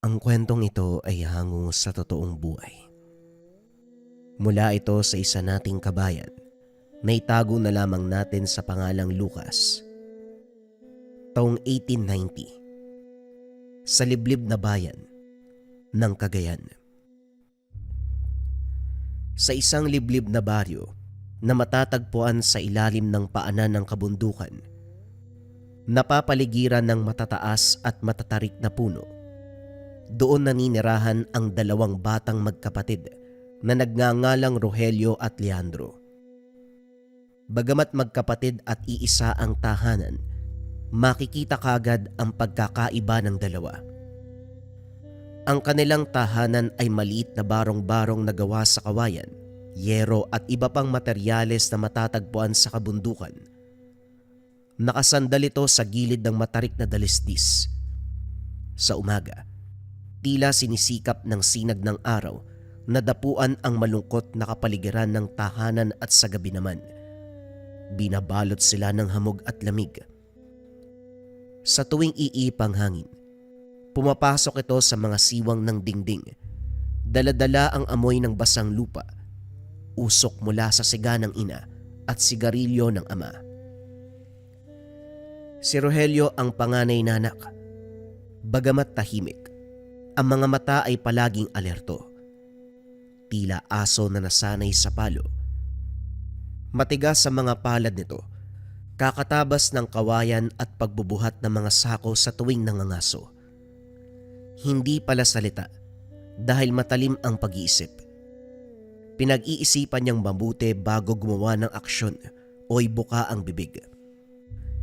Ang kwentong ito ay hango sa totoong buhay. Mula ito sa isa nating kabayan na itago na lamang natin sa pangalang Lucas. Taong 1890, sa liblib na bayan ng Cagayan. Sa isang liblib na baryo na matatagpuan sa ilalim ng paanan ng kabundukan, napapaligiran ng matataas at matatarik na puno. Doon naninirahan ang dalawang batang magkapatid na nagngangalang Rogelio at Leandro. Bagamat magkapatid at iisa ang tahanan, makikita kagad ang pagkakaiba ng dalawa. Ang kanilang tahanan ay maliit na barong-barong na gawa sa kawayan, yero at iba pang materyales na matatagpuan sa kabundukan. Nakasandal ito sa gilid ng matarik na dalisdis. Sa umaga, tila sinisikap ng sinag ng araw na dapuan ang malungkot na kapaligiran ng tahanan at sa gabi naman, binabalot sila ng hamog at lamig. Sa tuwing iipang hangin, pumapasok ito sa mga siwang ng dingding. Daladala ang amoy ng basang lupa, usok mula sa siga ng ina at sigarilyo ng ama. Si Rogelio ang panganay na anak. Bagamat tahimik, ang mga mata ay palaging alerto. Tila aso na nasanay sa palo. Matigas sa mga palad nito, kakatabas ng kawayan at pagbubuhat ng mga sako sa tuwing nangangaso. Hindi pala salita dahil matalim ang pag-iisip. Pinag-iisipan niyang mabuti bago gumawa ng aksyon o ibuka ang bibig.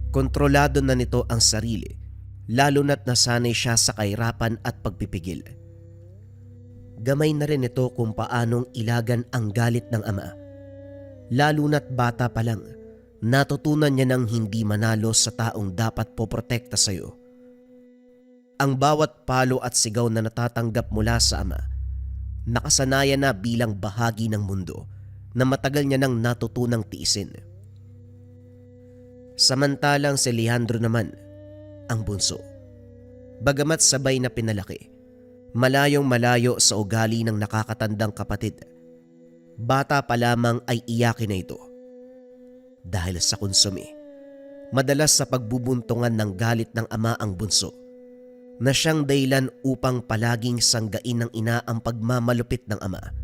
Kontrolado na nito ang sarili, lalo na't nasanay siya sa kahirapan at pagpipigil. Gamay na rin ito kung paanong ilagan ang galit ng ama. Lalo na't bata pa lang, natutunan niya ng hindi manalo sa taong dapat poprotekta sa iyo. Ang bawat palo at sigaw na natatanggap mula sa ama, nakasanayan na bilang bahagi ng mundo na matagal niya nang natutunang tiisin. Samantalang si Leandro naman, ang bunso, bagamat sabay na pinalaki, malayong malayo sa ugali ng nakakatandang kapatid, bata pa lamang ay iyakin na ito. Dahil sa konsumi, madalas sa pagbubuntungan ng galit ng ama ang bunso, na siyang dahilan upang palaging sanggain ng ina ang pagmamalupit ng ama.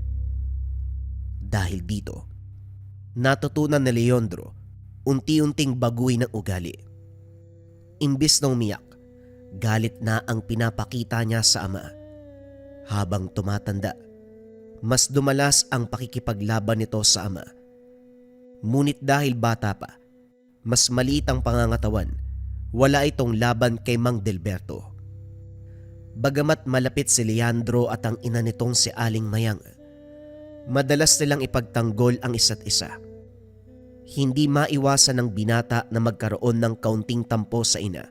Dahil dito, natutunan ni Leandro unti-unting baguhin ang ugali. Imbis na umiyak, galit na ang pinapakita niya sa ama. Habang tumatanda, mas dumalas ang pakikipaglaban nito sa ama. Ngunit dahil bata pa, mas maliit ang pangangatawan, wala itong laban kay Mang Delberto. Bagamat malapit si Leandro at ang ina nitong si Aling Mayang, madalas nilang ipagtanggol ang isa't isa. Hindi maiwasan ng binata na magkaroon ng kaunting tampo sa ina.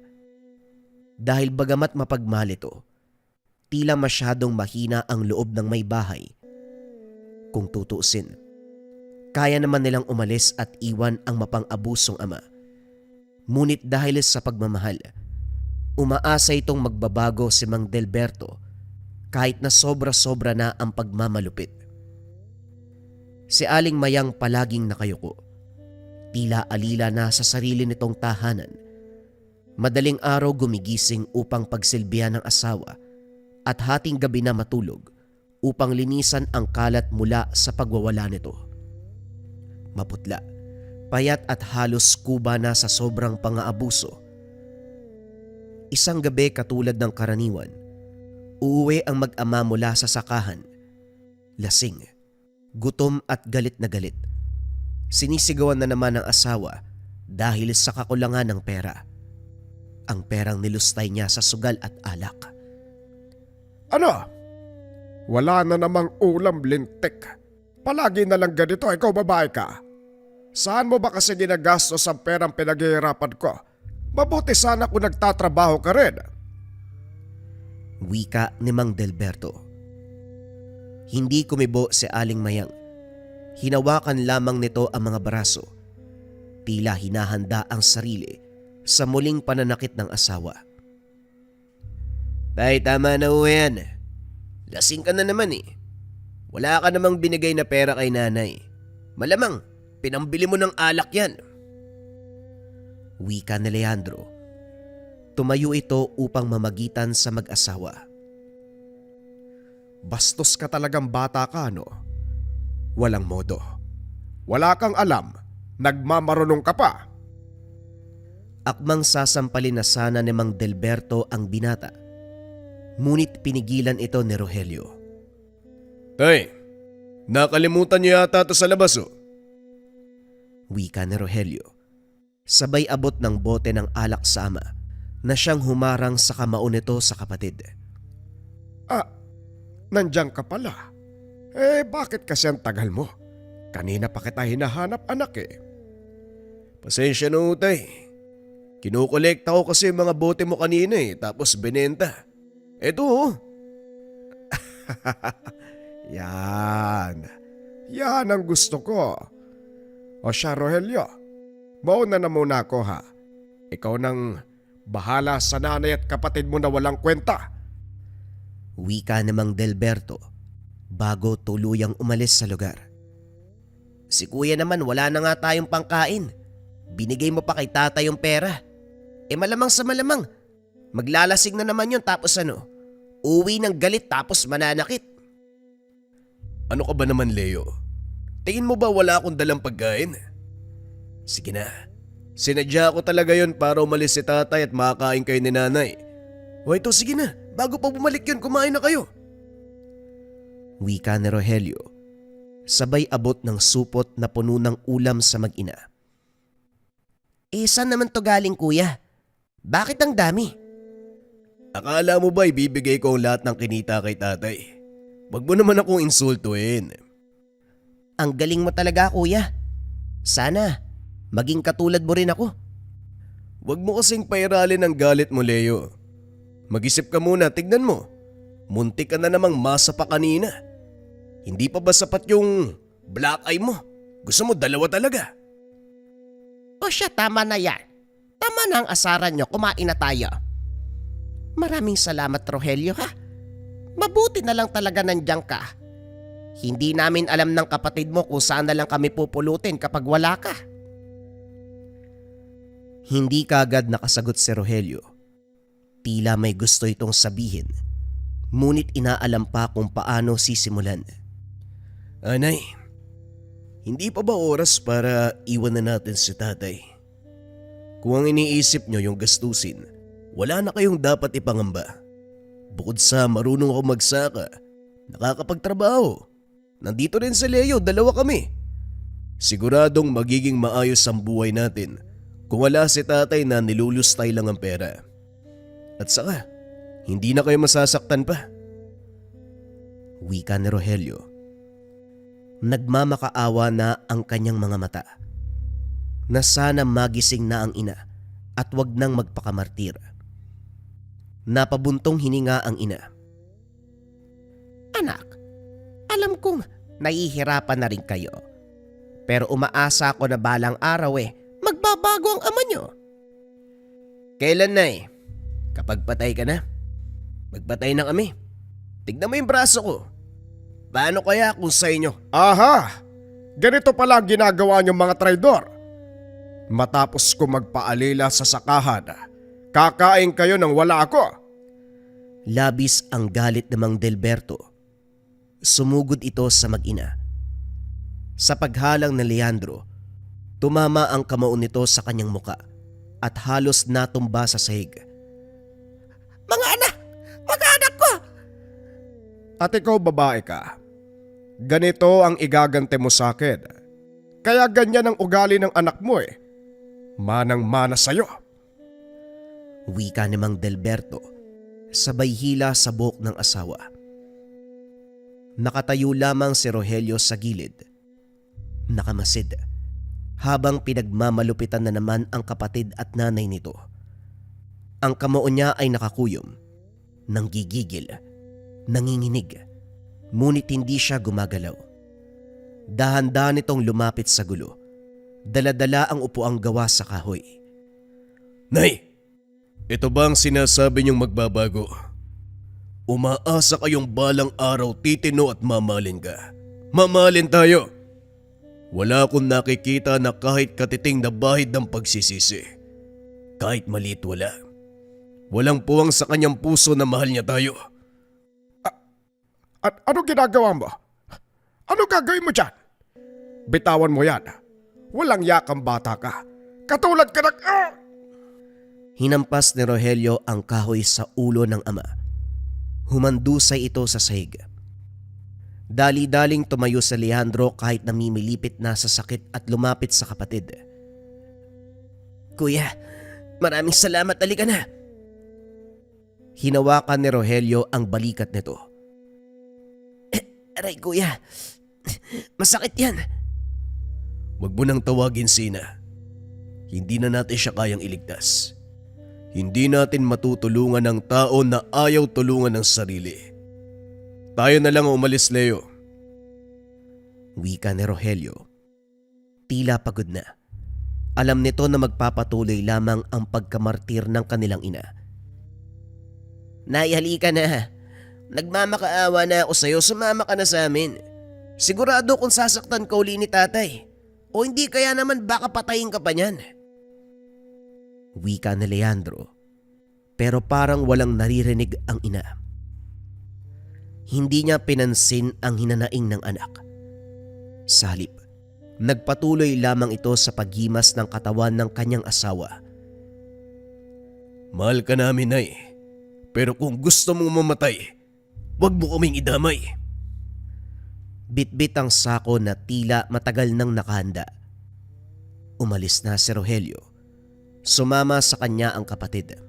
Dahil bagamat mapagmahal ito, tila masyadong mahina ang loob ng may bahay. Kung tutuusin, kaya naman nilang umalis at iwan ang mapang-abusong ama. Ngunit dahil sa pagmamahal, umaasa itong magbabago si Mang Delberto kahit na sobra-sobra na ang pagmamalupit. Si Aling Mayang palaging nakayuko, tila alila na sa sarili nitong tahanan. Madaling araw gumigising upang pagsilbihan ng asawa at hating gabi na matulog upang linisan ang kalat mula sa pagwawala nito. Maputla, payat at halos kuba na sa sobrang pang-aabuso. Isang gabi katulad ng karaniwan, uuwi ang mag-ama mula sa sakahan. Lasing, gutom at galit na galit. Sinisigawan na naman ng asawa dahil sa kakulangan ng pera. Ang perang nilustay niya sa sugal at alak. Ano? Wala na namang ulam, lintik. Palagi na lang ganito, ikaw babae ka. Saan mo ba kasi ginagastos ang perang pinaghihirapan ko? Mabuti sana kung nagtatrabaho ka rin. Wika ni Mang Delberto. Hindi kumibo si Aling Mayang. Hinawakan lamang nito ang mga braso. Tila hinahanda ang sarili sa muling pananakit ng asawa. Tay, tama na ho yan. Lasing ka na naman eh. Wala ka namang binigay na pera kay nanay. Malamang, pinambili mo ng alak yan. Wika ni Leandro. Tumayo ito upang mamagitan sa mag-asawa. Bastos ka talagang bata ka, no? Walang modo. Wala kang alam. Nagmamarunong ka pa. Akmang sasampalin na sana ni Mang Delberto ang binata. Ngunit pinigilan ito ni Rogelio. Tay, nakalimutan niyo yata ito sa labas oh. Wika ni Rogelio. Sabay abot ng bote ng alak sa ama na siyang humarang sa kamao nito sa kapatid. Nandiyan ka pala. Bakit kasi ang tagal mo? Kanina pa kita hinahanap, anak eh. Pasensya na ho, tay. Kinukolekta ko kasi yung mga bote mo kanina tapos binenta. Eto oh. Yan. Yan ang gusto ko. O siya, Rogelio. Mauna na muna ako ha. Ikaw nang bahala sa nanay at kapatid mo na walang kwenta. Wika ni Mang Delberto bago tuluyang umalis sa lugar. Si kuya naman wala na nga tayong pangkain. Binigay mo pa kay tatay yung pera. Malamang sa malamang, maglalasing na naman yun tapos uwi ng galit tapos mananakit. Ano ka ba naman, Leo? Tingin mo ba wala akong dalang pagkain? Sige na, sinadya ko talaga yon para umalis si tatay at makakain kayo ni nanay. O ito, sige na, bago pa bumalik yun, kumain na kayo. Wika ni Rogelio, sabay abot ng supot na puno ng ulam sa mag-ina. Saan naman to galing, kuya? Bakit ang dami? Akala mo ba ibibigay ko ang lahat ng kinita kay tatay? Wag mo naman akong insultuin. Ang galing mo talaga, kuya. Sana, maging katulad mo rin ako. Wag mo kasing pairalin ang galit mo, Leo. Mag-isip ka muna, tignan mo. Muntik ka na namang masa pa kanina. Hindi pa ba sapat yung black eye mo? Gusto mo dalawa talaga? O siya, tama na yan. Tama na ang asaran nyo, kumain na tayo. Maraming salamat, Rogelio ha. Mabuti na lang talaga nandiyan ka. Hindi namin alam ng kapatid mo kung saan na lang kami pupulutin kapag wala ka. Hindi kaagad nakasagot si Rogelio. Tila may gusto itong sabihin. Ngunit inaalam pa kung paano sisimulan. Anay, hindi pa ba oras para iwan na natin si tatay? Kung ang iniisip nyo yung gastusin, wala na kayong dapat ipangamba. Bukod sa marunong ako magsaka, nakakapagtrabaho. Nandito rin si Leo, dalawa kami. Siguradong magiging maayos ang buhay natin kung wala si tatay na nilulustay lang ang pera. At saka, hindi na kayo masasaktan pa. Wika ni Rogelio. Nagmamakaawa na ang kanyang mga mata. Na sana magising na ang ina at wag nang magpakamartir. Napabuntong hininga ang ina. Anak, alam kong nahihirapan na rin kayo. Pero umaasa ako na balang araw magbabago ang ama nyo. Kailan na Kapag patay ka na, magpatay na kami. Tignan mo yung braso ko. Paano kaya kung sa inyo? Aha! Ganito pala ang ginagawa niyong mga traidor. Matapos ko magpaalila sa sakahan, kakain kayo nang wala ako. Labis ang galit ni Mang Delberto. Sumugod ito sa mag-ina. Sa paghalang ni Leandro, tumama ang kamao nito sa kanyang muka at halos natumba sa sahig. Mga anak! Mga anak ko! At ikaw babae ka. Ganito ang igagante mo sa akin. Kaya ganyan ang ugali ng anak mo Manang-mana sa'yo. Wika ni Mang Delberto, sabay hila sa buhok ng asawa. Nakatayo lamang si Rogelio sa gilid. Nakamasid, habang pinagmamalupitan na naman ang kapatid at nanay nito. Ang kamao niya ay nakakuyom, nanggigigil, nanginginig, ngunit hindi siya gumagalaw. Dahan-dahan itong lumapit sa gulo. Dala-dala ang upuang gawa sa kahoy. Nay, ito ba ang sinasabi niyong magbabago? Umaasa kayong balang araw titino at mamalin ka. Mamalin tayo! Wala akong nakikita na kahit katiting na bahid ng pagsisisi. Kahit maliit wala. Walang puwang sa kanyang puso na mahal niya tayo. At ano ginagawa mo? Ano gagawin mo dyan? Bitawan mo yan. Walang yakang bata ka. Katulad ka ng... Hinampas ni Rogelio ang kahoy sa ulo ng ama. Humandusay ito sa sahig. Dali-daling tumayo si Alejandro kahit namimilipit na sa sakit at lumapit sa kapatid. Kuya, maraming salamat, halika na. Hinawakan ni Rogelio ang balikat nito. Aray kuya, masakit yan. Huwag mo nang tawagin Sina. Hindi na natin siya kayang iligtas. Hindi natin matutulungan ang tao na ayaw tulungan ng sarili. Tayo na lang ang umalis, Leo. Wika ni Rogelio. Tila pagod na. Alam nito na magpapatuloy lamang ang pagkamartir ng kanilang ina. Nay, halika na. Nagmamakaawa na ako sa'yo, sumama ka na sa amin. Sigurado kung sasaktan ka uli ni tatay. O hindi kaya naman baka patayin ka pa niyan. Wika ni Leandro, pero parang walang naririnig ang ina. Hindi niya pinansin ang hinanaing ng anak. Sa halip, nagpatuloy lamang ito sa paghimas ng katawan ng kanyang asawa. Mahal ka namin, Nay. Pero kung gusto mong mamatay, huwag mo kaming idamay. Bitbit ang sako na tila matagal nang nakahanda. Umalis na si Rogelio. Sumama sa kanya ang kapatid.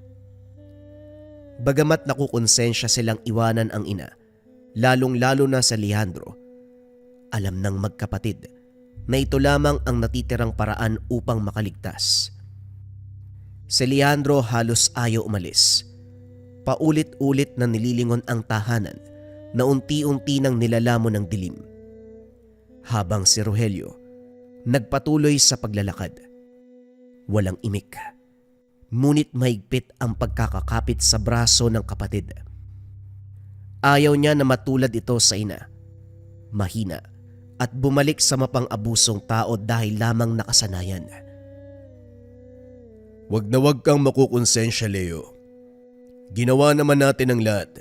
Bagamat nakukonsensya silang iwanan ang ina, lalong-lalo na sa Alejandro, alam ng magkapatid na ito lamang ang natitirang paraan upang makaligtas. Si Alejandro halos ayaw umalis. Paulit-ulit na nililingon ang tahanan na unti-unti nang nilalamon ng dilim. Habang si Rogelio nagpatuloy sa paglalakad. Walang imik, ngunit mahigpit ang pagkakakapit sa braso ng kapatid. Ayaw niya na matulad ito sa ina, mahina at bumalik sa mapang-abusong tao dahil lamang nakasanayan. Huwag na huwag kang makukonsensya, Leo. Ginawa naman natin ang lahat.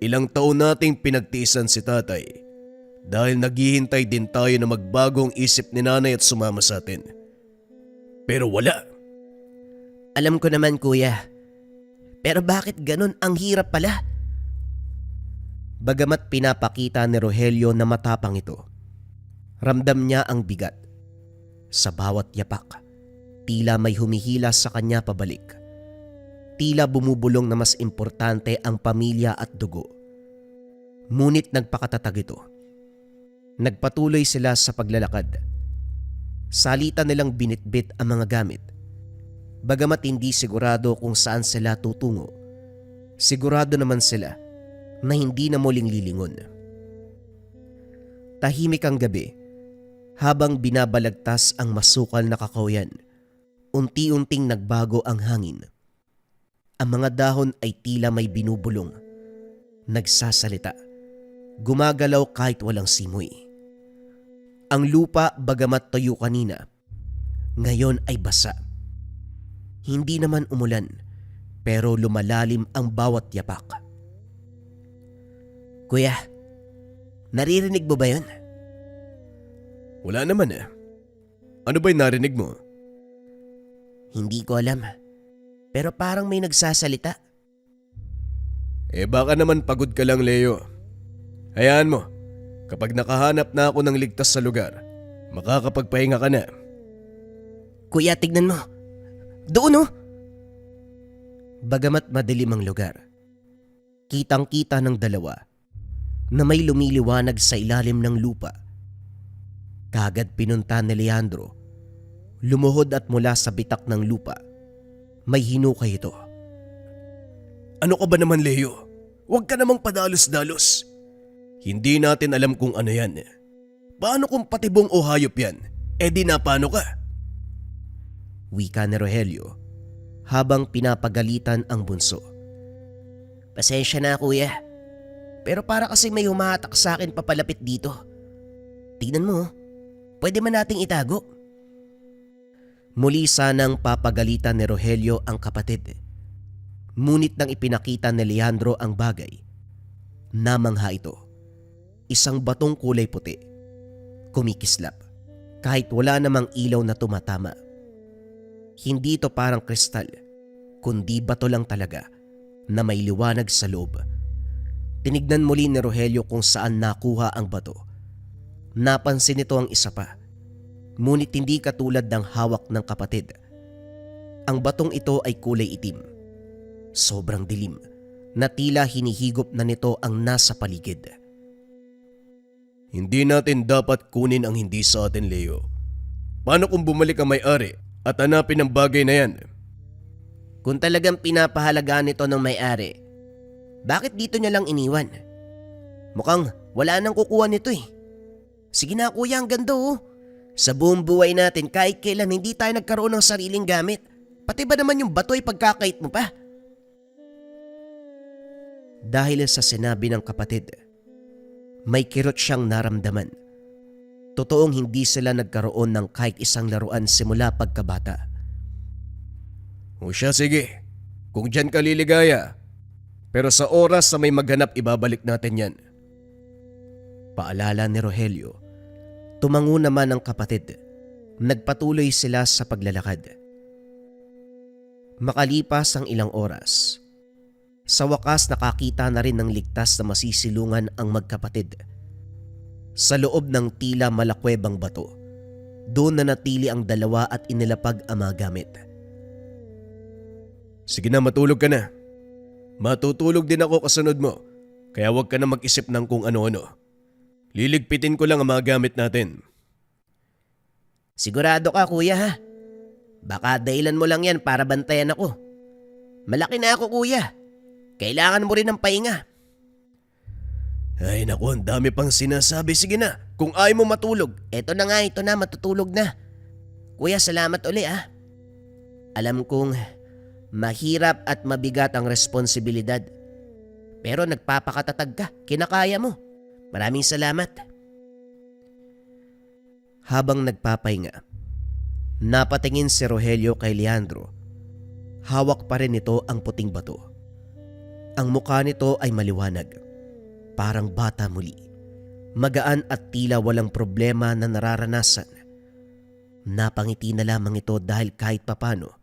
Ilang taon nating pinagtiisan si tatay dahil naghihintay din tayo na magbago ang isip ni nanay at sumama sa atin. Pero wala. Alam ko naman kuya, pero bakit ganun ang hirap pala? Bagamat pinapakita ni Rogelio na matapang ito, ramdam niya ang bigat. Sa bawat yapak, tila may humihila sa kanya pabalik. Tila bumubulong na mas importante ang pamilya at dugo. Ngunit nagpakatatag ito. Nagpatuloy sila sa paglalakad. Salita nilang binitbit ang mga gamit. Bagamat hindi sigurado kung saan sila tutungo, sigurado naman sila na hindi na muling lilingon. Tahimik ang gabi habang binabalagtas ang masukal na kakahuyan. Unti-unting nagbago ang hangin. Ang mga dahon ay tila may binubulong. Nagsasalita. Gumagalaw kahit walang simoy. Ang lupa bagamat tayo kanina, ngayon ay basa. Hindi naman umulan, pero lumalalim ang bawat yapak. Kuya, naririnig mo ba yun? Wala naman eh. Ano ba'y narinig mo? Hindi ko alam, pero parang may nagsasalita. Baka naman pagod ka lang, Leo. Hayaan mo. Kapag nakahanap na ako ng ligtas sa lugar, makakapagpahinga ka na. Kuya, tignan mo. Doon oh! Bagamat madilim ang lugar, kitang-kita ng dalawa na may lumiliwanag sa ilalim ng lupa. Kagad pinunta ni Leandro. Lumuhod at mula sa bitak ng lupa, may hinukay ito. Ano ka ba naman, Leo? Huwag ka namang padalos-dalos. Hindi natin alam kung ano yan. Paano kung patibong o hayop yan? Di na paano ka? Wika ni Rogelio habang pinapagalitan ang bunso. Pasensya na kuya. Pero para kasi may humahatak sa akin papalapit dito. Tingnan mo, pwede man nating itago. Muli sanang papagalitan ni Rogelio ang kapatid. Ngunit nang ipinakita ni Leandro ang bagay, namangha ito. Isang batong kulay puti, kumikislap, kahit wala namang ilaw na tumatama. Hindi ito parang kristal, kundi bato lang talaga na may liwanag sa loob. Tinignan muli ni Rogelio kung saan nakuha ang bato. Napansin nito ang isa pa, ngunit hindi katulad ng hawak ng kapatid. Ang batong ito ay kulay itim. Sobrang dilim na tila hinihigop na nito ang nasa paligid. Hindi natin dapat kunin ang hindi sa atin, Leo. Paano kung bumalik ang may-ari at hanapin ang bagay na yan? Kung talagang pinapahalagaan nito ng may-ari, bakit dito niya lang iniwan? Mukhang wala nang kukuha nito eh. Sige na kuya, ang ganda oh. Sa buong buhay natin kahit kailan hindi tayo nagkaroon ng sariling gamit. Pati ba naman yung bato ay pagkakait mo pa? Dahil sa sinabi ng kapatid, may kirot siyang naramdaman. Totoong hindi sila nagkaroon ng kahit isang laruan simula pagkabata. O siya, sige. Kung dyan ka liligaya. Pero sa oras na may maghanap, ibabalik natin yan. Paalala ni Rogelio. Tumango naman ang kapatid. Nagpatuloy sila sa paglalakad. Makalipas ang ilang oras, sa wakas nakakita na rin ng ligtas na masisilungan ang magkapatid. Sa loob ng tila malakwebang bato, doon na natili ang dalawa at inilapag ang mga gamit. Sige na, matulog ka na. Matutulog din ako kasunod mo, kaya huwag ka na mag-isip ng kung ano-ano. Liligpitin ko lang ang mga gamit natin. Sigurado ka kuya ha? Baka dahilan mo lang yan para bantayan ako. Malaki na ako kuya. Kailangan mo rin ng pahinga. Ay naku, ang dami pang sinasabi. Sige na, kung ayaw mo matulog. Ito na nga, ito na, matutulog na. Kuya, salamat uli ah. Alam kong mahirap at mabigat ang responsibilidad. Pero nagpapakatatag ka, kinakaya mo. Maraming salamat. Habang nagpapahinga, napatingin si Rogelio kay Leandro. Hawak pa rin nito ang puting bato. Ang mukha nito ay maliwanag, parang bata muli. Magaan at tila walang problema na nararanasan. Napangiti na lamang ito dahil kahit papano,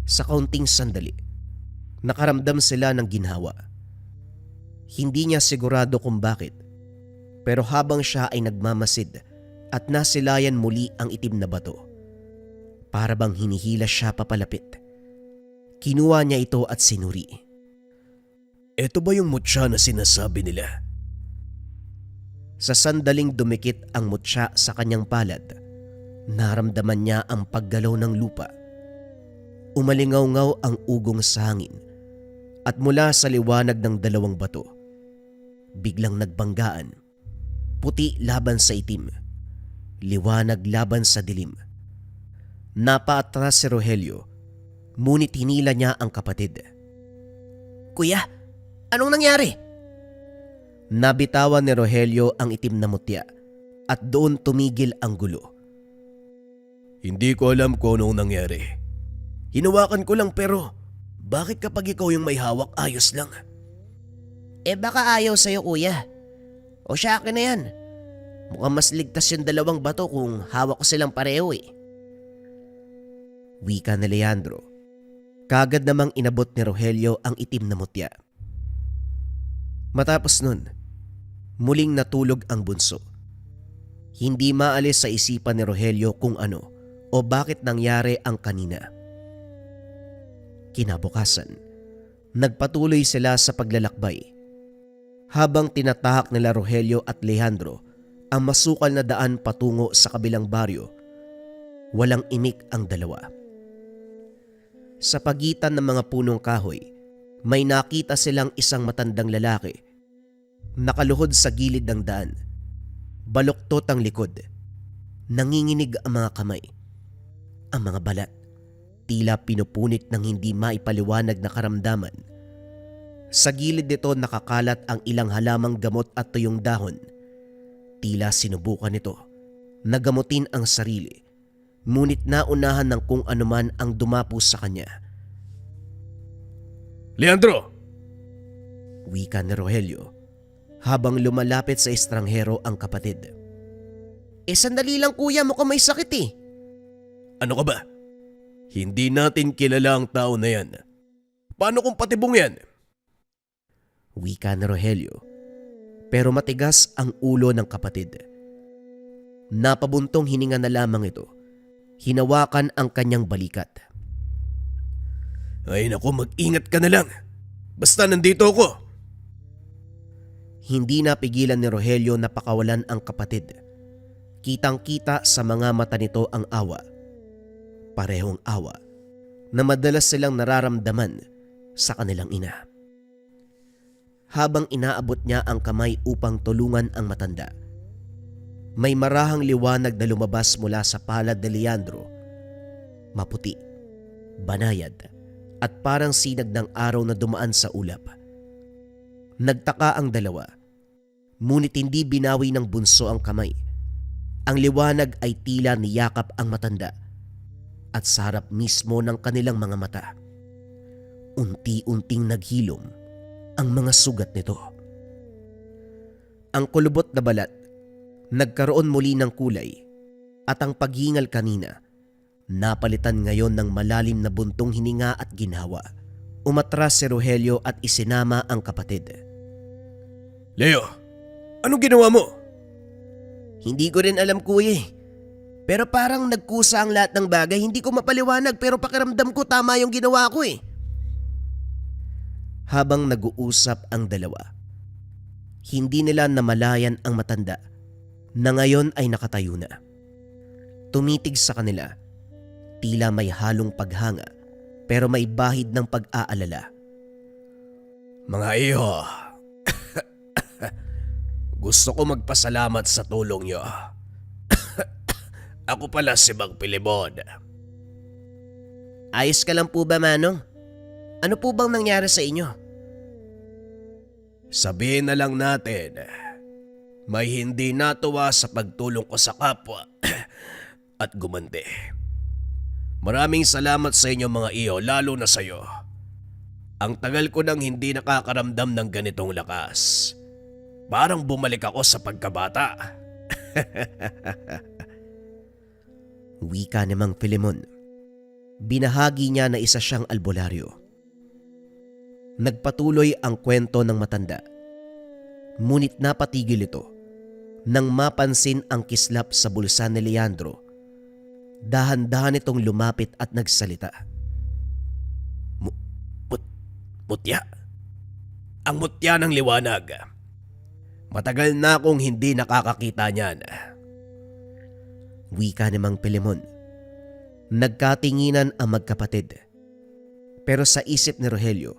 sa kaunting sandali, nakaramdam sila ng ginhawa. Hindi niya sigurado kung bakit, pero habang siya ay nagmamasid at nasilayan muli ang itim na bato, para bang hinihila siya papalapit. Kinuha niya ito at sinuri. Ito ba yung mutya na sinasabi nila? Sa sandaling dumikit ang mutya sa kanyang palad, naramdaman niya ang paggalaw ng lupa. Umalingaw-ngaw ang ugong sa hangin at mula sa liwanag ng dalawang bato, biglang nagbanggaan. Puti laban sa itim, liwanag laban sa dilim. Napaatras si Rogelio, ngunit hinila niya ang kapatid. Kuya, anong nangyari? Nabitawan ni Rogelio ang itim na mutya at doon tumigil ang gulo. Hindi ko alam kung anong nangyari. Hinawakan ko lang pero bakit kapag ikaw yung may hawak ayos lang? Baka ayaw sa'yo kuya. O siya akin na yan. Mukhang mas ligtas yung dalawang bato kung hawak ko silang pareho eh. Wika ni Leandro. Kagad namang inabot ni Rogelio ang itim na mutya. Matapos nun, muling natulog ang bunso. Hindi maalis sa isipan ni Rogelio kung ano o bakit nangyari ang kanina. Kinabukasan, nagpatuloy sila sa paglalakbay. Habang tinatahak nila Rogelio at Leandro ang masukal na daan patungo sa kabilang baryo, walang imik ang dalawa. Sa pagitan ng mga punong kahoy, may nakita silang isang matandang lalaki. Nakaluhod sa gilid ng daan. Baluktot ang likod. Nanginginig ang mga kamay. Ang mga balat, tila pinupunit ng hindi maipaliwanag na karamdaman. Sa gilid nito nakakalat ang ilang halamang gamot at tuyong dahon. Tila sinubukan nito na gamutin ang sarili, ngunit naunahan ng kung anuman ang dumapo sa kanya. Leandro! Wika ni Rogelio habang lumalapit sa estranghero ang kapatid. Sandali lang kuya, mukhang may sakit eh. Ano ka ba? Hindi natin kilala ang tao na yan. Paano kung patibong yan? Wika ni Rogelio, pero matigas ang ulo ng kapatid. Napabuntong hininga na lamang ito. Hinawakan ang kanyang balikat. Ay naku, mag-ingat ka na lang. Basta nandito ako. Hindi napigilan ni Rogelio na pakawalan ang kapatid. Kitang-kita sa mga mata nito ang awa. Parehong awa na madalas silang nararamdaman sa kanilang ina. Habang inaabot niya ang kamay upang tulungan ang matanda, may marahang liwanag na lumabas mula sa palad ni Leandro. Maputi, banayad, at parang sinag ng araw na dumaan sa ulap. Nagtaka ang dalawa, ngunit hindi binawi ng bunso ang kamay. Ang liwanag ay tila niyakap ang matanda at sa harap mismo ng kanilang mga mata. Unti-unting naghilom ang mga sugat nito. Ang kulubot na balat nagkaroon muli ng kulay at ang paghingal kanina napalitan ngayon ng malalim na buntong hininga at ginhawa. Umatras si Rogelio at isinama ang kapatid. Leo, anong ginawa mo? Hindi ko rin alam kuya eh. Pero parang nagkusa ang lahat ng bagay. Hindi ko mapaliwanag pero pakiramdam ko tama yung ginawa ko eh. Habang nag-uusap ang dalawa, hindi nila namalayan ang matanda na ngayon ay nakatayo na. Tumitig sa kanila, tila may halong paghanga pero may bahid ng pag-aalala. Mga iyo, gusto ko magpasalamat sa tulong niyo. Ako pala si Mang Pilimon. Ayos ka lang po ba, Manong? Ano po bang nangyari sa inyo? Sabihin na lang natin, may hindi natuwa sa pagtulong ko sa kapwa at gumante. Maraming salamat sa inyo mga iyo, lalo na sa iyo. Ang tagal ko nang hindi nakakaramdam ng ganitong lakas. Parang bumalik ako sa pagkabata. Wika ni Mang Pilimon. Binahagi niya na isa siyang albularyo. Nagpatuloy ang kwento ng matanda. Ngunit napatigil ito nang mapansin ang kislap sa bulsa ni Leandro. Dahan-dahan itong lumapit at nagsalita. Mutya? Ang mutya ng liwanag. Matagal na akong hindi nakakakita niyan. Wika ni Mang Pilimon. Nagkatinginan ang magkapatid. Pero sa isip ni Rogelio,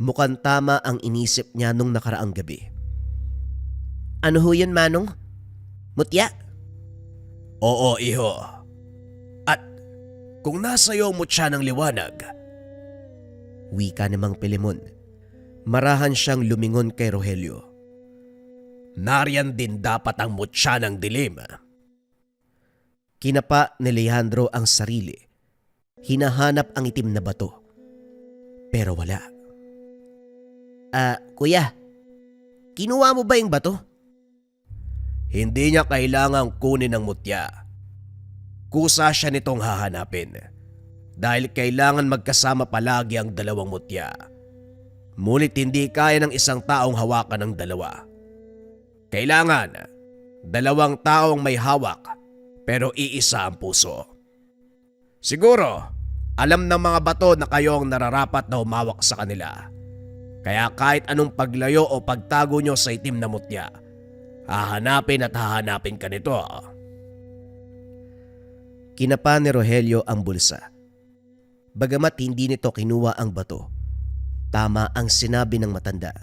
mukhang tama ang inisip niya nung nakaraang gabi. Ano ho yun, Manong? Mutya? Oo, iho. At kung nasa iyo ang mutya ng liwanag, Wika ni Mang Pilimon. Marahan siyang lumingon kay Rogelio. nariyan din dapat ang mutya ng dilim. Kinapa ni Leandro ang sarili. Hinahanap ang itim na bato. Pero wala. Kuya, kinuha mo ba yung bato? Hindi niya kailangang kunin ang mutya. Kusa siya nitong hahanapin. Dahil kailangan magkasama palagi ang dalawang mutya. Ngunit hindi kaya ng isang taong hawakan ng dalawa. Kailangan dalawang taong may hawak pero iisa ang puso. Siguro, alam ng mga bato na kayo ang nararapat na humawak sa kanila. Kaya kahit anong paglayo o pagtago nyo sa itim na mutya, hahanapin at hahanapin ka nito. Kinapa ni Rogelio ang bulsa. Bagamat hindi nito kinuha ang bato, tama ang sinabi ng matanda.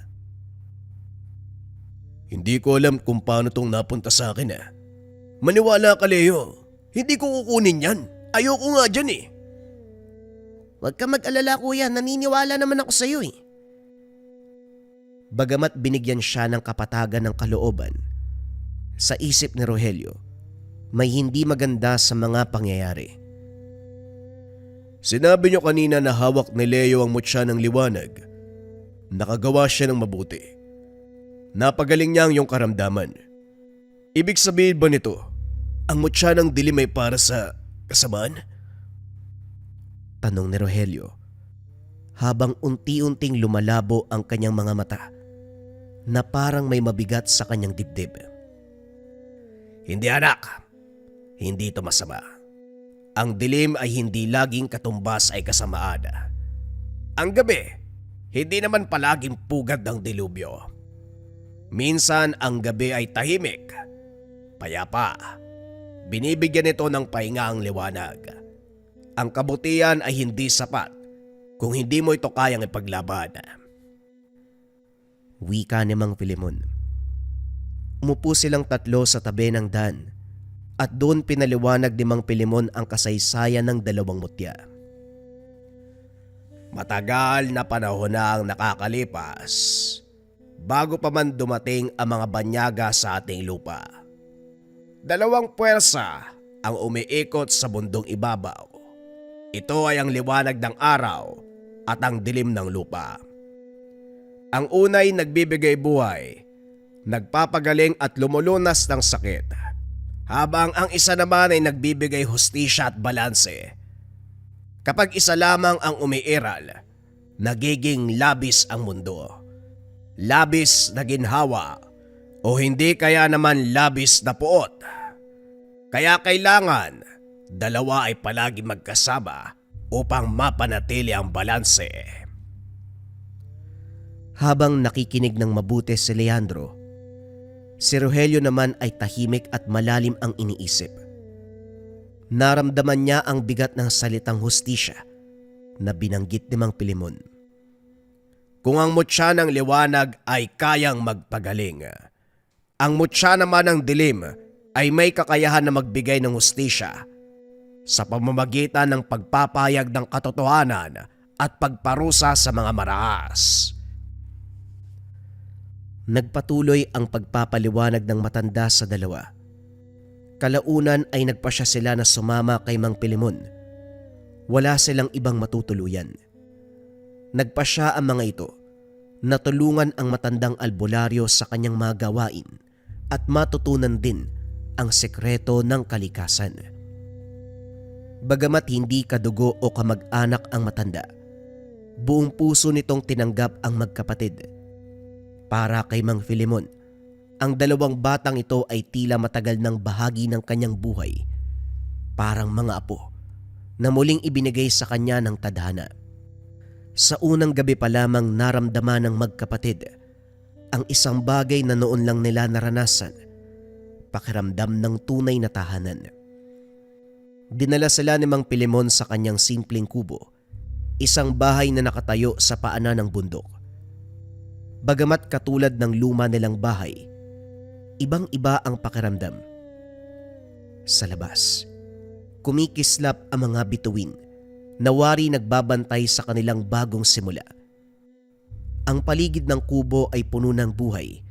Hindi ko alam kung paano tong napunta sa akin . Maniwala ka, Leo. Hindi ko kukunin yan. Ayoko nga dyan . Huwag ka mag-alala kuya, naniniwala naman ako sa iyo . Bagamat binigyan siya ng kapatagan ng kalooban, sa isip ni Rogelio, may hindi maganda sa mga pangyayari. Sinabi niyo kanina na hawak ni Leo ang mutya ng liwanag. Nakagawa siya ng mabuti. Napagaling niya ang iyong karamdaman. Ibig sabihin ba nito, ang mutya ng dilim ay para sa kasamaan? Tanong ni Rogelio, habang unti-unting lumalabo ang kanyang mga mata na parang may mabigat sa kanyang dibdib. Hindi anak, hindi ito masama. Ang dilim ay hindi laging katumbas ay kasamaan. Ang gabi, hindi naman palaging pugad ng dilubyo. Minsan ang gabi ay tahimik, payapa. Binibigyan ito ng pahinga ang liwanag. Ang kabutihan ay hindi sapat kung hindi mo ito kayang ipaglaban. Wika ni Mang Filemon. Umupo silang tatlo sa tabi ng daan at doon pinaliwanag ni Mang Filemon ang kasaysayan ng dalawang mutya. Matagal na panahon na ang nakakalipas bago pa man dumating ang mga banyaga sa ating lupa. Dalawang puwersa ang umiikot sa bundong ibabaw. Ito ay ang liwanag ng araw at ang dilim ng lupa. Ang unay nagbibigay buhay, nagpapagaling at lumulunas ng sakit, habang ang isa naman ay nagbibigay hustisya at balanse. Kapag isa lamang ang umiiral, nagiging labis ang mundo. Labis na ginhawa o hindi kaya naman labis na puot. Kaya kailangan dalawa ay palagi magkasama upang mapanatili ang balanse. Habang nakikinig ng mabuti si Leandro, si Rogelio naman ay tahimik at malalim ang iniisip. Naramdaman niya ang bigat ng salitang hustisya na binanggit ni Mang Filemon. Kung ang mutya ng liwanag ay kayang magpagaling, ang mutya naman ng dilim ay may kakayahan na magbigay ng hustisya sa pamamagitan ng pagpapahayag ng katotohanan at pagparusa sa mga marahas. Nagpatuloy ang pagpapaliwanag ng matanda sa dalawa. Kalaunan ay nagpasya sila na sumama kay Mang Filemon. Wala silang ibang matutuluyan. Nagpasya ang mga ito na tulungan ang matandang albularyo sa kanyang mga gawain at matutunan din ang sekreto ng kalikasan. Bagamat hindi kadugo o kamag-anak ang matanda, buong puso nitong tinanggap ang magkapatid. Para kay Mang Filemon, ang dalawang batang ito ay tila matagal ng bahagi ng kanyang buhay, parang mga apo na muling ibinigay sa kanya ng tadhana. Sa unang gabi pa lamang naramdaman ng magkapatid ang isang bagay na noon lang nila naranasan, pakiramdam ng tunay na tahanan. Dinala sila ni Mang Filemon sa kanyang simpleng kubo, isang bahay na nakatayo sa paanan ng bundok. Bagamat katulad ng luma nilang bahay, ibang-iba ang pakiramdam. Sa labas, kumikislap ang mga bituin na wari nagbabantay sa kanilang bagong simula. Ang paligid ng kubo ay puno ng buhay.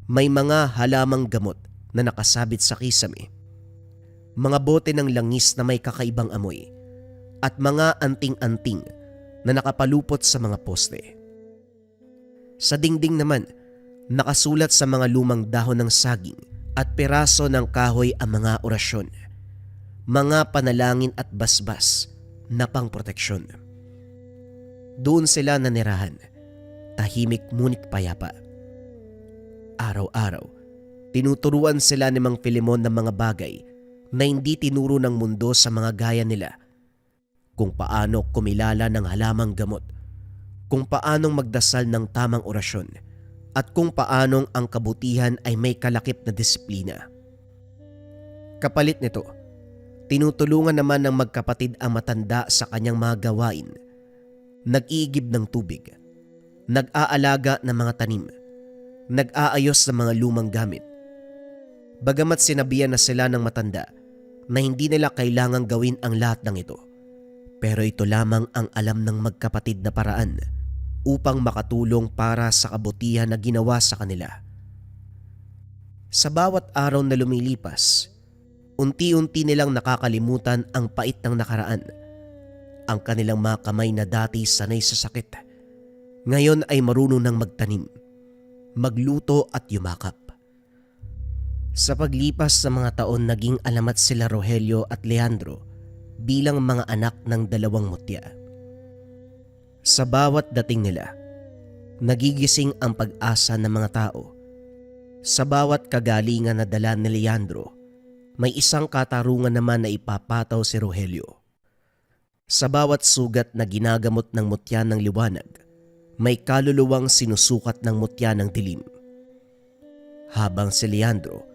May mga halamang gamot na nakasabit sa kisame, mga bote ng langis na may kakaibang amoy, at mga anting-anting na nakapalupot sa mga poste. Sa dingding naman, nakasulat sa mga lumang dahon ng saging at piraso ng kahoy ang mga orasyon, mga panalangin at basbas na pangproteksyon. Doon sila nanirahan, tahimik ngunit payapa. Araw-araw, tinuturuan sila ni Mang Filemon ng mga bagay na hindi tinuro ng mundo sa mga gaya nila, kung paano kumilala ng halamang gamot, kung paanong magdasal ng tamang orasyon, at kung paanong ang kabutihan ay may kalakip na disiplina. Kapalit nito, tinutulungan naman ng magkapatid ang matanda sa kanyang mga gawain. Nag-iigib ng tubig, nag-aalaga ng mga tanim, nag-aayos ng mga lumang gamit. Bagamat sinabihan na sila ng matanda na hindi nila kailangang gawin ang lahat ng ito, pero ito lamang ang alam ng magkapatid na paraan upang makatulong para sa kabutihan na ginawa sa kanila. Sa bawat araw na lumilipas, unti-unti nilang nakakalimutan ang pait ng nakaraan. Ang kanilang mga kamay na dati sanay sa sakit, ngayon ay marunong ng magtanim, magluto at yumakap. Sa paglipas ng mga taon, naging alamat sila Rogelio at Leandro bilang mga anak ng dalawang mutya. Sa bawat dating nila, nagigising ang pag-asa ng mga tao. Sa bawat kagalingan na dala ni Leandro, may isang katarungan naman na ipapataw si Rogelio. Sa bawat sugat na ginagamot ng mutya ng liwanag, may kaluluwang sinusukat ng mutya ng dilim. Habang si Leandro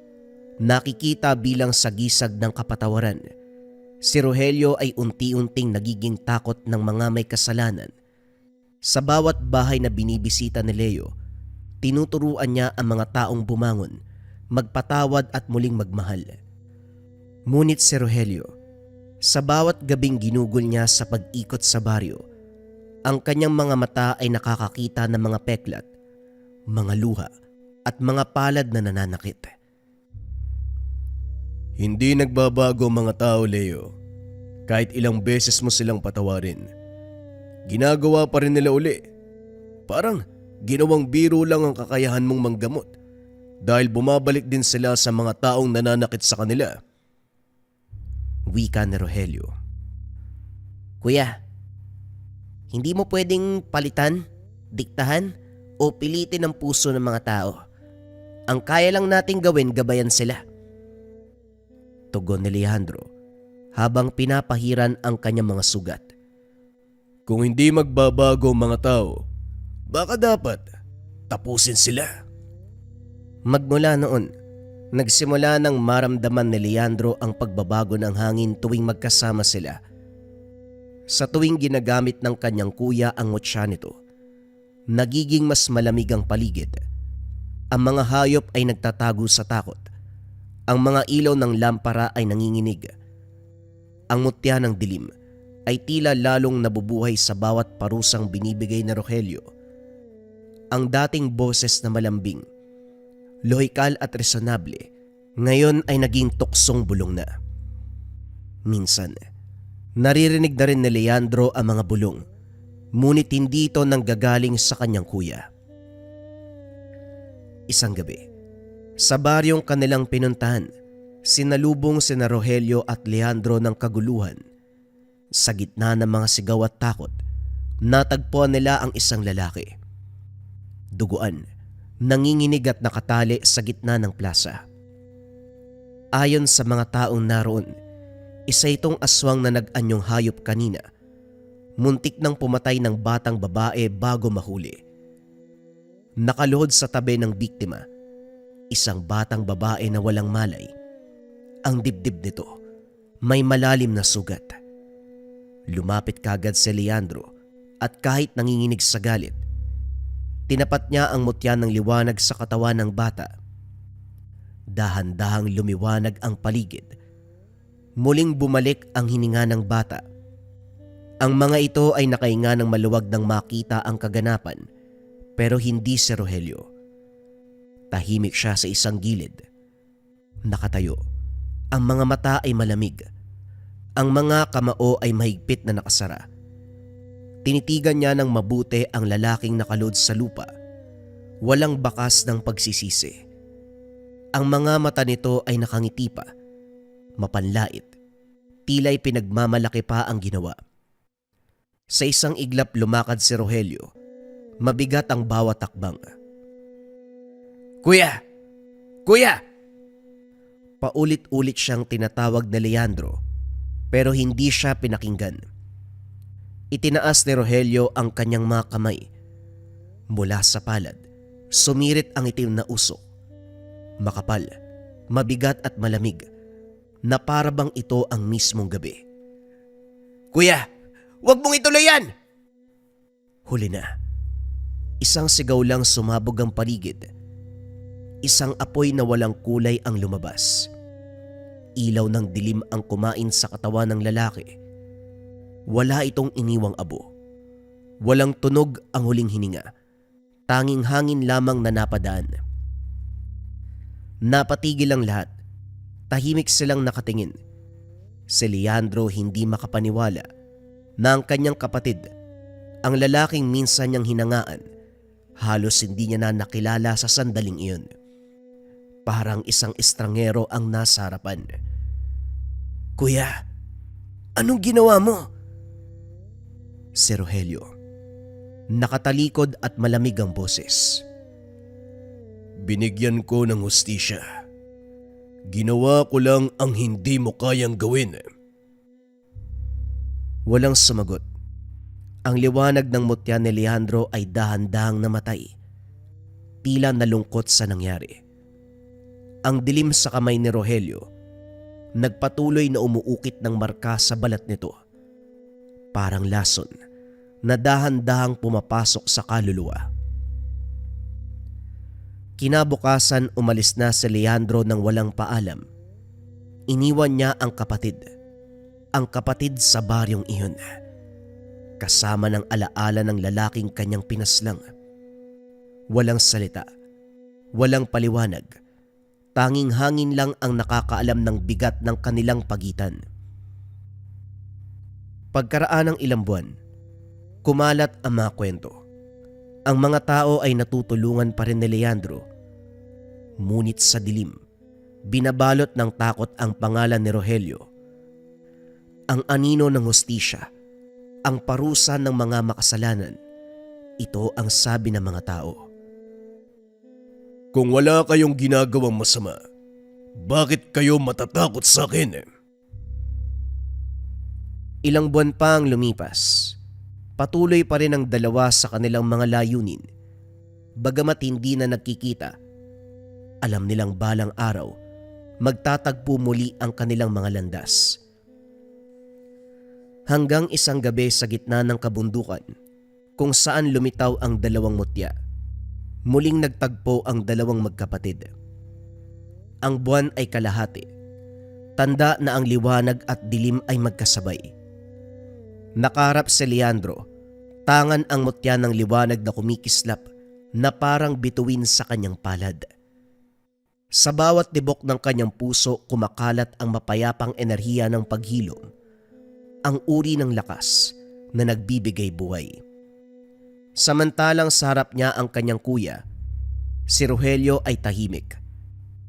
nakikita bilang sagisag ng kapatawaran, si Rogelio ay unti-unting nagiging takot ng mga may kasalanan. Sa bawat bahay na binibisita ni Leo, tinuturuan niya ang mga taong bumangon, magpatawad at muling magmahal. Ngunit si Rogelio, sa bawat gabing ginugol niya sa pag-ikot sa baryo, ang kanyang mga mata ay nakakakita ng mga peklat, mga luha at mga palad na nananakit. Hindi nagbabago ang mga tao, Leo. Kahit ilang beses mo silang patawarin, ginagawa pa rin nila uli. Parang ginawang biro lang ang kakayahan mong manggamot dahil bumabalik din sila sa mga taong nananakit sa kanila. Wika ni Rogelio. Kuya, hindi mo pwedeng palitan, diktahan o pilitin ang puso ng mga tao. Ang kaya lang nating gawin, gabayan sila. Tugon ni Leandro habang pinapahiran ang kanyang mga sugat. Kung hindi magbabago ang mga tao, baka dapat tapusin sila. Magmula noon, nagsimula nang maramdaman ni Leandro ang pagbabago ng hangin tuwing magkasama sila. Sa tuwing ginagamit ng kanyang kuya ang mutya nito, nagiging mas malamig ang paligid. Ang mga hayop ay nagtatago sa takot. Ang mga ilaw ng lampara ay nanginginig. Ang mutya ng dilim ay tila lalong nabubuhay sa bawat parusang binibigay na Rogelio. Ang dating boses na malambing, lohikal at resonable, ngayon ay naging tuksong bulong na. Minsan, naririnig na rin ni Leandro ang mga bulong, ngunit hindi ito nanggagaling sa kanyang kuya. Isang gabi, sa baryong kanilang pinuntahan, sinalubong sina Rogelio at Leandro ng kaguluhan. Sa gitna ng mga sigaw at takot, natagpuan nila ang isang lalaki. Duguan, nanginginig at nakatali sa gitna ng plaza. Ayon sa mga taong naroon, isa itong aswang na nag-anyong hayop kanina. Muntik nang pumatay ng batang babae bago mahuli. Nakaluhod sa tabi ng biktima, isang batang babae na walang malay. Ang dibdib nito may malalim na sugat. Lumapit kagad si Leandro at kahit nanginginig sa galit, tinapat niya ang mutya ng liwanag sa katawan ng bata. Dahan-dahang lumiwanag ang paligid. Muling bumalik ang hininga ng bata. Ang mga ito ay nakahinga ng maluwag nang makita ang kaganapan, pero hindi si Rogelio. Tahimik siya sa isang gilid. Nakatayo. Ang mga mata ay malamig. Ang mga kamao ay mahigpit na nakasara. Tinitigan niya ng mabuti ang lalaking nakaluhod sa lupa. Walang bakas ng pagsisisi. Ang mga mata nito ay nakangiti pa. Mapanlait. Tila'y pinagmamalaki pa ang ginawa. Sa isang iglap lumakad si Rogelio. Mabigat ang bawat takbang. Kuya! Kuya! Paulit-ulit siyang tinatawag na Leandro, pero hindi siya pinakinggan. Itinaas ni Rogelio ang kanyang mga kamay. Mula sa palad, sumirit ang itim na usok. Makapal, mabigat at malamig, na para bang ito ang mismong gabi. Kuya! Huwag mong ituloy yan! Huli na. Isang sigaw lang sumabog ang paligid. Isang apoy na walang kulay ang lumabas. Ilaw ng dilim ang kumain sa katawan ng lalaki. Wala itong iniwang abo. Walang tunog ang huling hininga. Tanging hangin lamang na napadaan. Napatigil ang lahat. Tahimik silang nakatingin. Si Leandro hindi makapaniwala na ang kanyang kapatid, ang lalaking minsan niyang hinangaan, halos hindi niya na nakilala sa sandaling iyon. Parang isang estrangero ang nasa harapan. "Kuya, anong ginawa mo?" Si Rogelio. Nakatalikod at malamig ang boses. Binigyan ko ng hustisya. Ginawa ko lang ang hindi mo kayang gawin. Walang sumagot. Ang liwanag ng mutya ni Leandro ay dahan-dahang namatay. Tila nalungkot sa nangyari. Ang dilim sa kamay ni Rogelio, nagpatuloy na umuukit ng marka sa balat nito. Parang lason na dahan-dahang pumapasok sa kaluluwa. Kinabukasan umalis na si Leandro nang walang paalam. Iniwan niya ang kapatid sa baryong iyon, kasama ng alaala ng lalaking kanyang pinaslang. Walang salita, walang paliwanag, tanging hangin lang ang nakakaalam ng bigat ng kanilang pagitan. Pagkaraan ng ilang buwan, kumalat ang mga kwento. Ang mga tao ay natutulungan pa rin ni Leandro. Ngunit sa dilim, binabalot ng takot ang pangalan ni Rogelio. Ang anino ng hustisya, ang parusa ng mga makasalanan, ito ang sabi ng mga tao. Kung wala kayong ginagawang masama, bakit kayo matatakot sa akin? Ilang buwan pa ang lumipas. Patuloy pa rin ang dalawa sa kanilang mga layunin. Bagamat hindi na nagkikita, alam nilang balang araw, magtatagpo muli ang kanilang mga landas. Hanggang isang gabi sa gitna ng kabundukan, kung saan lumitaw ang dalawang mutya, muling nagtagpo ang dalawang magkapatid. Ang buwan ay kalahati, tanda na ang liwanag at dilim ay magkasabay. Nakaharap si Leandro, tangan ang mutya ng liwanag na kumikislap na parang bituin sa kanyang palad. Sa bawat tibok ng kanyang puso kumakalat ang mapayapang enerhiya ng paghilom, ang uri ng lakas na nagbibigay buhay. Samantalang sa harap niya ang kanyang kuya, si Rogelio ay tahimik.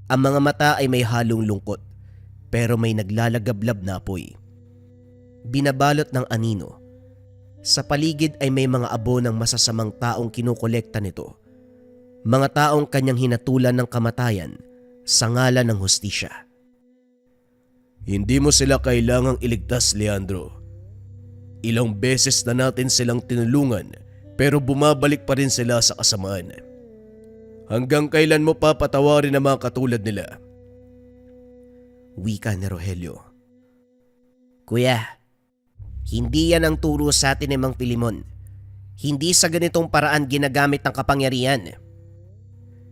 Ang mga mata ay may halong lungkot, pero may naglalagablab na apoy. Binabalot ng anino. Sa paligid ay may mga abo ng masasamang taong kinukolekta nito. Mga taong kanyang hinatulan ng kamatayan sa ngalan ng hustisya. Hindi mo sila kailangang iligtas, Leandro. Ilang beses na natin silang tinulungan pero bumabalik pa rin sila sa kasamaan. Hanggang kailan mo papatawarin ang mga katulad nila? Wika ni Rogelio. Kuya, hindi yan ang turo sa atin ni Mang Pilimon. Hindi sa ganitong paraan ginagamit ng kapangyarihan.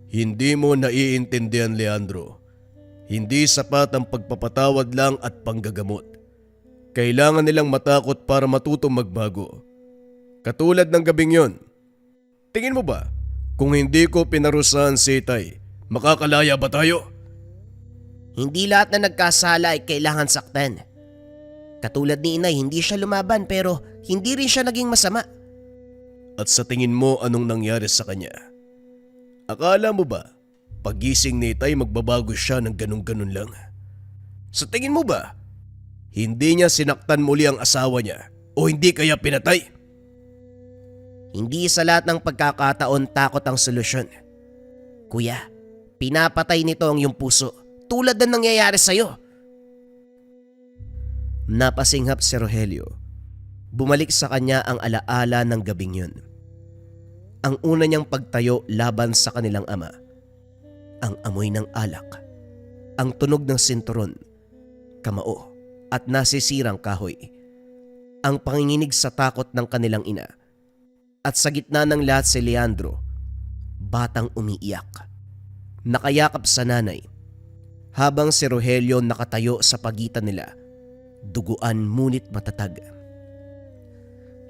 Hindi mo naiintindihan, Leandro. Hindi sapat ang pagpapatawad lang at panggagamot. Kailangan nilang matakot para matutong magbago. Katulad ng gabing yon. Tingin mo ba, kung hindi ko pinarusahan si Itay, makakalaya ba tayo? Hindi lahat na nagkasala ay kailangan saktan. Katulad ni Inay, hindi siya lumaban pero hindi rin siya naging masama. At sa tingin mo anong nangyari sa kanya? Akala mo ba, pagising ni Itay magbabago siya ng ganun-ganun lang? Sa tingin mo ba, hindi niya sinaktan muli ang asawa niya o hindi kaya pinatay? Hindi sa lahat ng pagkakataon takot ang solusyon. Kuya, pinapatay nito ang iyong puso tulad ng nangyayari sa'yo. Napasinghap si Rogelio. Bumalik sa kanya ang alaala ng gabing yun. Ang una niyang pagtayo laban sa kanilang ama. Ang amoy ng alak. Ang tunog ng sinturon, kamao at nasisirang kahoy. Ang panginginig sa takot ng kanilang ina. At sa gitna ng lahat si Leandro, batang umiiyak. Nakayakap sa nanay. Habang si Rogelio nakatayo sa pagitan nila, duguan ngunit matatag.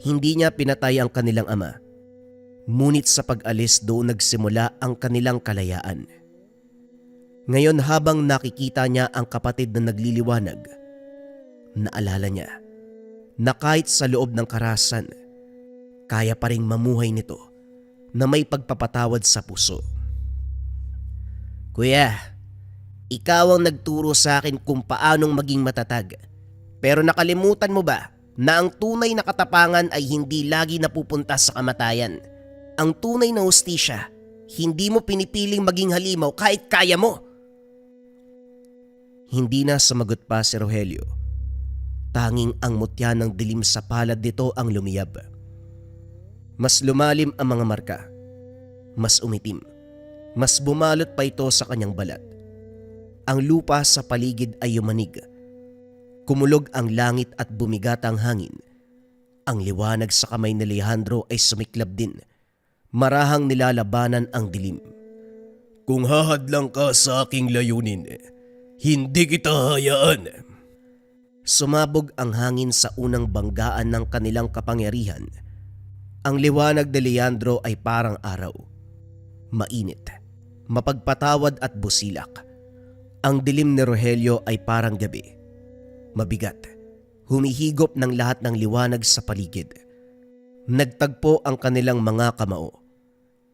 Hindi niya pinatay ang kanilang ama, ngunit sa pag-alis doon nagsimula ang kanilang kalayaan. Ngayon habang nakikita niya ang kapatid na nagliliwanag, naalala niya na kahit sa loob ng karahasan, kaya pa ring mamuhay nito na may pagpapatawad sa puso. Kuya, ikaw ang nagturo sa akin kung paanong maging matatag. Pero nakalimutan mo ba na ang tunay na katapangan ay hindi lagi napupunta sa kamatayan? Ang tunay na hustisya, hindi mo pinipiling maging halimaw kahit kaya mo. Hindi na sumagot pa si Rogelio. Tanging ang mutya ng dilim sa palad nito ang lumiyab. Mas lumalim ang mga marka. Mas umitim. Mas bumalot pa ito sa kanyang balat. Ang lupa sa paligid ay yumanig. Kumulog ang langit at bumigat ang hangin. Ang liwanag sa kamay ni Alejandro ay sumiklab din. Marahang nilalabanan ang dilim. Kung hahadlang ka sa aking layunin, hindi kita hayaan. Sumabog ang hangin sa unang banggaan ng kanilang kapangyarihan. Ang liwanag ni Leandro ay parang araw. Mainit, mapagpatawad at busilak. Ang dilim ni Rogelio ay parang gabi. Mabigat, humihigop ng lahat ng liwanag sa paligid. Nagtagpo ang kanilang mga kamao.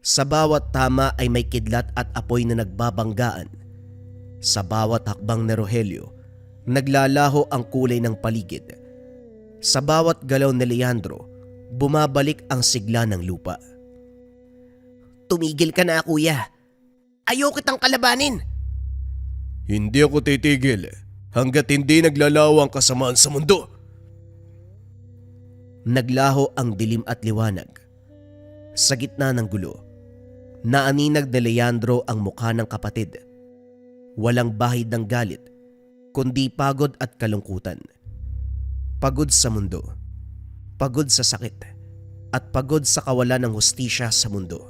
Sa bawat tama ay may kidlat at apoy na nagbabanggaan. Sa bawat hakbang ni Rogelio, naglalaho ang kulay ng paligid. Sa bawat galaw ni Leandro, bumabalik ang sigla ng lupa. Tumigil ka na, kuya. Ayaw kitang kalabanin. Hindi ako titigil hanggat hindi naglalaho ang kasamaan sa mundo. Naglaho ang dilim at liwanag. Sa gitna ng gulo, naaninag ni Leandro ang mukha ng kapatid. Walang bahid ng galit, kundi pagod at kalungkutan. Pagod sa mundo, pagod sa sakit, at pagod sa kawalan ng hustisya sa mundo.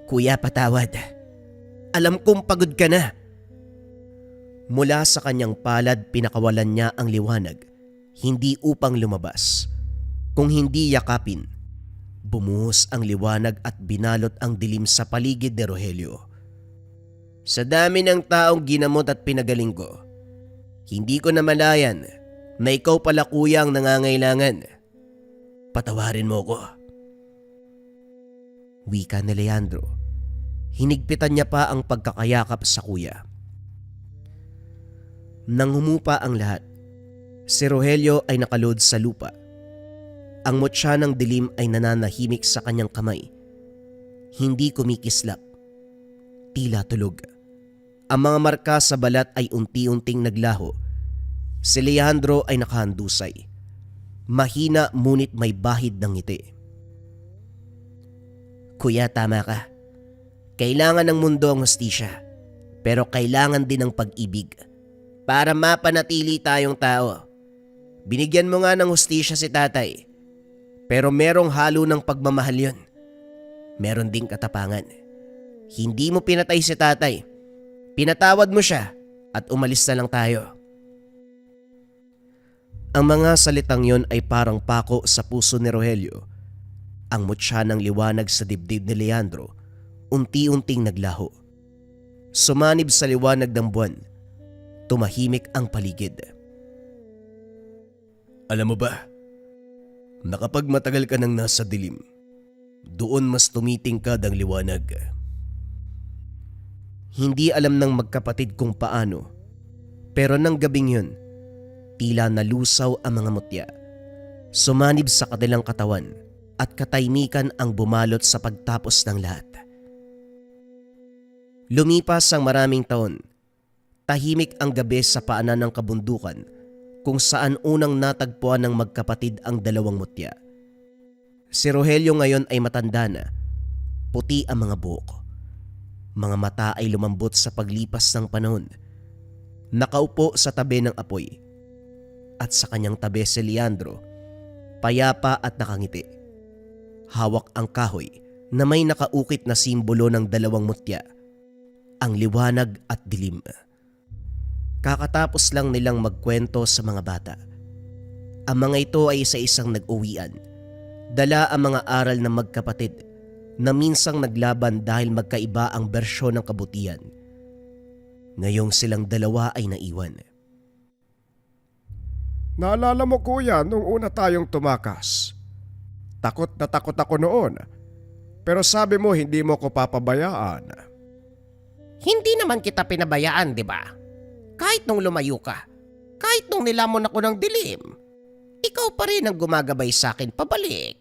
Kuya, patawad. Alam kong pagod ka na. Mula sa kanyang palad pinakawalan niya ang liwanag, hindi upang lumabas. Kung hindi yakapin, bumuhos ang liwanag at binalot ang dilim sa paligid ni Rogelio. Sa dami ng taong ginamot at pinagaling ko, hindi ko namalayan na ikaw pala, kuya, ang nangangailangan. Patawarin mo ko. Wika ni Leandro. Hinigpitan niya pa ang pagkakayakap sa kuya. Nang humupa ang lahat, si Rogelio ay nakalood sa lupa. Ang mutya ng dilim ay nananahimik sa kanyang kamay. Hindi kumikislap. Tila tulog. Ang mga marka sa balat ay unti-unting naglaho. Si Leandro ay nakahandusay. Mahina ngunit may bahid ng ngiti. Kuya, tama ka. Kailangan ng mundo ang hustisya, pero kailangan din ng pag-ibig para mapanatili tayong tao. Binigyan mo nga ng hustisya si tatay, pero merong halo ng pagmamahal yun. Meron ding katapangan. Hindi mo pinatay si tatay. Pinatawad mo siya at umalis na lang tayo. Ang mga salitang yon ay parang pako sa puso ni Rogelio. Ang mutya ng liwanag sa dibdib ni Leandro unti-unting naglaho. Sumanib sa liwanag ng buwan. Tumahimik ang paligid. Alam mo ba, na kapag matagal ka nang nasa dilim, doon mas tumitingkad ang liwanag. Hindi alam ng magkapatid kung paano, pero nang gabing yun, tila nalusaw ang mga mutya. Sumanib sa kanilang katawan at katahimikan ang bumalot sa pagtapos ng lahat. Lumipas ang maraming taon. Tahimik ang gabi sa paanan ng kabundukan kung saan unang natagpuan ng magkapatid ang dalawang mutya. Si Rogelio ngayon ay matanda na. Puti ang mga buhok. Mga mata ay lumambot sa paglipas ng panahon. Nakaupo sa tabi ng apoy. At sa kanyang tabi si Leandro, payapa at nakangiti. Hawak ang kahoy na may nakaukit na simbolo ng dalawang mutya. Ang liwanag at dilim. Kakatapos lang nilang magkwento sa mga bata. Ang mga ito ay isa-isang nag-uwian. Dala ang mga aral ng magkapatid na minsang naglaban dahil magkaiba ang bersyon ng kabutihan. Ngayong silang dalawa ay naiwan. Naalala mo kuya nung una tayong tumakas. Takot na takot ako noon. Pero sabi mo hindi mo ko papabayaan. Hindi naman kita pinabayaan, di ba? Kahit nung lumayo ka, kahit nung nilamon ako ng dilim, ikaw pa rin ang gumagabay sa akin pabalik.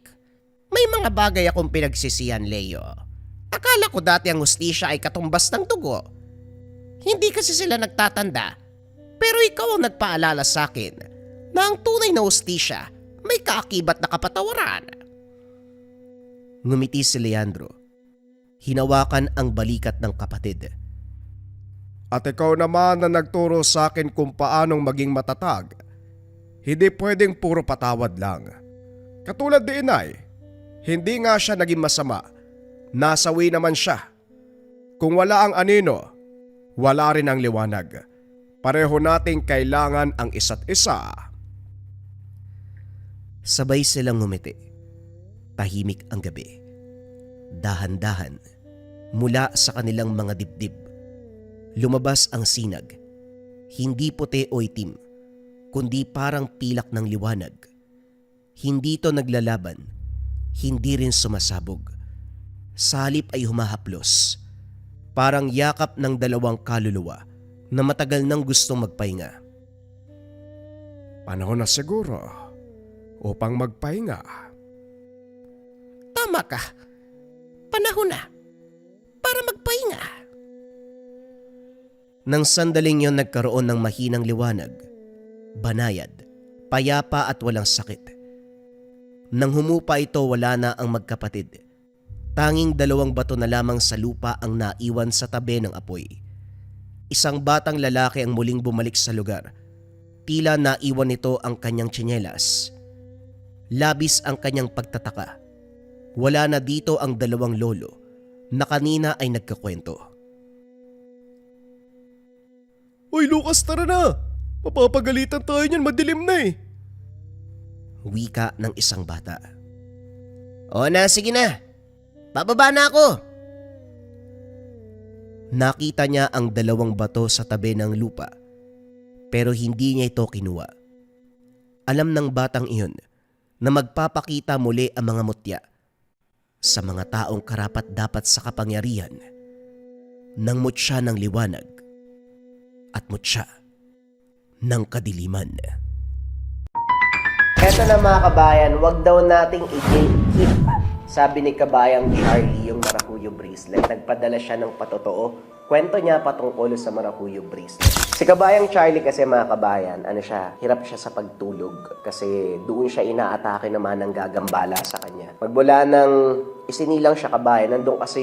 May mga bagay akong pinagsisihan, Leo. Akala ko dati ang hustisya ay katumbas ng dugo. Hindi kasi sila nagtatanda, pero ikaw ang nagpaalala sa akin na ang tunay na hustisya may kaakibat na kapatawaran. Ngumiti si Leandro. Hinawakan ang balikat ng kapatid. At ikaw naman na nagturo sa akin kung paanong maging matatag. Hindi pwedeng puro patawad lang. Katulad ni inay, hindi nga siya naging masama. Nasawi naman siya. Kung wala ang anino, wala rin ang liwanag. Pareho nating kailangan ang isa't isa. Sabay silang ngumiti. Tahimik ang gabi. Dahan-dahan, mula sa kanilang mga dibdib, lumabas ang sinag. Hindi puti o itim, kundi parang pilak ng liwanag. Hindi ito naglalaban, hindi rin sumasabog. Sa halip ay humahaplos, parang yakap ng dalawang kaluluwa na matagal nang gustong magpahinga. Panahon na siguro upang magpahinga. Tama ka. Panahon na para magpahinga. Nang sandaling yon nagkaroon ng mahinang liwanag, banayad, payapa at walang sakit. Nang humupa ito, wala na ang magkapatid. Tanging 2 bato na lamang sa lupa ang naiwan sa tabi ng apoy. Isang batang lalaki ang muling bumalik sa lugar. Tila naiwan nito ang kanyang tsinelas. Labis ang kanyang pagtataka. Wala na dito ang 2 lolo na kanina ay nagkakwento. Uy Lucas, tara na! Mapapagalitan tayo niyan, madilim na eh. Wika ng isang bata. O na, sige na. Bababa na ako. Nakita niya ang 2 bato sa tabi ng lupa, pero hindi niya ito kinuha. Alam ng batang iyon na magpapakita muli ang mga mutya sa mga taong karapat dapat sa kapangyarihan ng mutya ng liwanag at mutya ng kadiliman. Eto na mga kabayan, wag daw nating i-gatekeep. Sabi ni kabayang Charlie yung Maracuyo bracelet. Nagpadala siya ng patotoo. Kwento niya patungkol sa Maracuyo bracelet. Si kabayang Charlie kasi mga kabayan, hirap siya sa pagtulog. Kasi doon siya inaatake naman ng gagambala sa kanya. Magmula ng isinilang siya kabayan, nandun kasi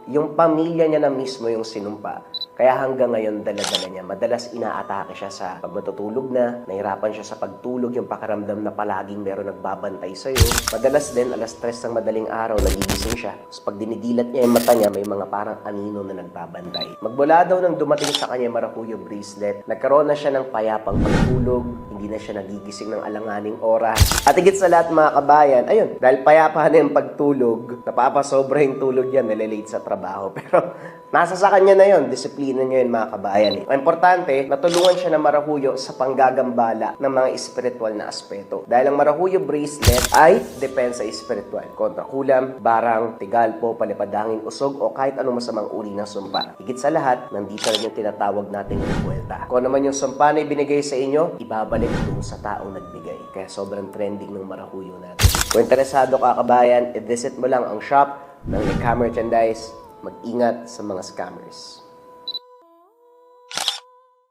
yung pamilya niya na mismo yung sinumpa. Kaya hanggang ngayon dala-dala niya. Madalas inaatake siya sa pag matutulog na, nahirapan siya sa pagtulog, yung pakaramdam na palaging meron nagbabantay sa'yo. Madalas din, 3:00 ng madaling araw, nagigising siya. Tapos pag dinidilat niya yung mata niya, may mga parang anino na nagbabantay. Magmula daw nang dumating sa kanya Maracuyo bracelet, nagkaroon na siya ng payapang pagtulog, hindi na siya nagigising ng alanganing oras. At higit sa lahat mga kabayan, ayun, dahil payapa na yung pagtulog, napapasobra yung tulog yan, nalilate sa trabaho. Pero nasa sa kanya na yun, disiplina niya yun mga kabayan. Ang importante, natulungan siya ng Maracuyo sa panggagambala ng mga espiritual na aspeto. Dahil ang Maracuyo bracelet ay depensa espiritual. Kontra kulam, barang, tigalpo, palipadangin, usog, o kahit anong masamang uri ng sumpa. Higit sa lahat, nandito rin yung tinatawag nating buwelta. Kung naman yung sumpa na ibinigay sa inyo, ibabalik doon sa taong nagbigay. Kaya sobrang trending ng Maracuyo natin. Kung interesado ka kabayan, i-visit mo lang ang shop ng Ika Merchandise. Mag-ingat sa mga scammers.